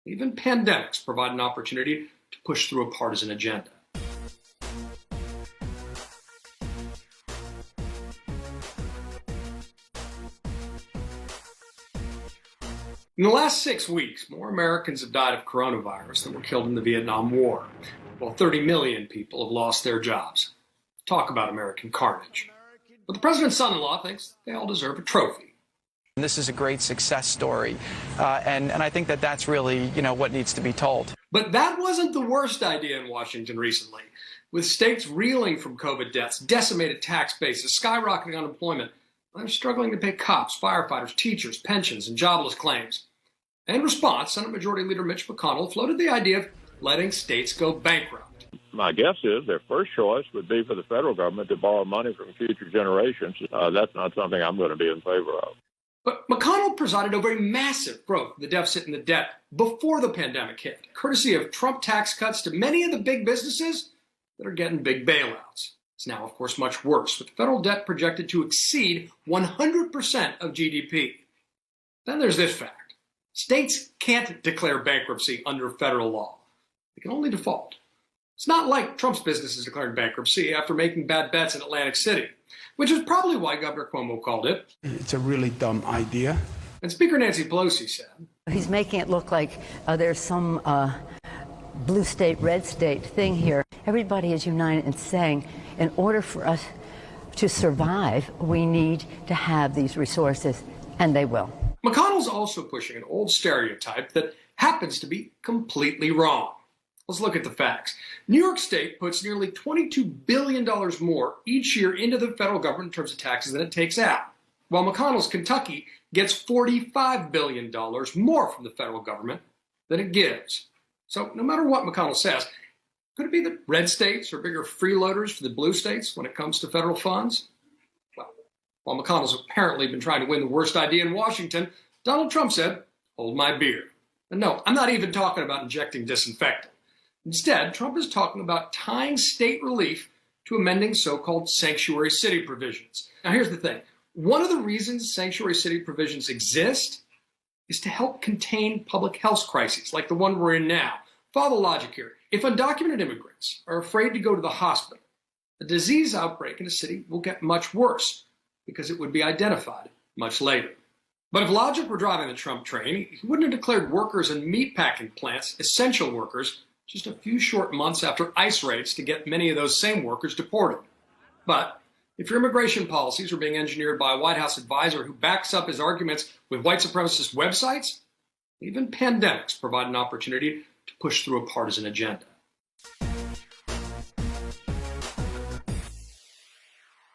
Even pandemics provide an opportunity to push through a partisan agenda. In the last 6 weeks, more Americans have died of coronavirus than were killed in the Vietnam War, while 30 million people have lost their jobs. Talk about American carnage. But the president's son-in-law thinks they all deserve a trophy. This is a great success story, and I think that that's really, what needs to be told. But that wasn't the worst idea in Washington recently. With states reeling from COVID deaths, decimated tax bases, skyrocketing unemployment, they're struggling to pay cops, firefighters, teachers, pensions, and jobless claims. In response, Senate Majority Leader Mitch McConnell floated the idea of letting states go bankrupt. My guess is their first choice would be for the federal government to borrow money from future generations. That's not something I'm going to be in favor of. But McConnell presided over a massive growth of the deficit and the debt before the pandemic hit, courtesy of Trump tax cuts to many of the big businesses that are getting big bailouts. It's now, of course, much worse, with federal debt projected to exceed 100% of GDP. Then there's this fact. States can't declare bankruptcy under federal law. They can only default. It's not like Trump's businesses declaring bankruptcy after making bad bets in Atlantic City, which is probably why Governor Cuomo called it. It's a really dumb idea. And Speaker Nancy Pelosi said, he's making it look like there's some blue state, red state thing here. Everybody is united in saying, in order for us to survive, we need to have these resources, and they will. McConnell's also pushing an old stereotype that happens to be completely wrong. Let's look at the facts. New York State puts nearly $22 billion more each year into the federal government in terms of taxes than it takes out, while McConnell's Kentucky gets $45 billion more from the federal government than it gives. So no matter what McConnell says, could it be that red states are bigger freeloaders for the blue states when it comes to federal funds? Well, while McConnell's apparently been trying to win the worst idea in Washington, Donald Trump said, hold my beer. And no, I'm not even talking about injecting disinfectant. Instead, Trump is talking about tying state relief to amending so-called sanctuary city provisions. Now, here's the thing. One of the reasons sanctuary city provisions exist is to help contain public health crises like the one we're in now. Follow the logic here. If undocumented immigrants are afraid to go to the hospital, a disease outbreak in a city will get much worse because it would be identified much later. But if logic were driving the Trump train, he wouldn't have declared workers in meatpacking plants essential workers just a few short months after ICE raids to get many of those same workers deported. But if your immigration policies are being engineered by a White House advisor who backs up his arguments with white supremacist websites, even pandemics provide an opportunity to push through a partisan agenda.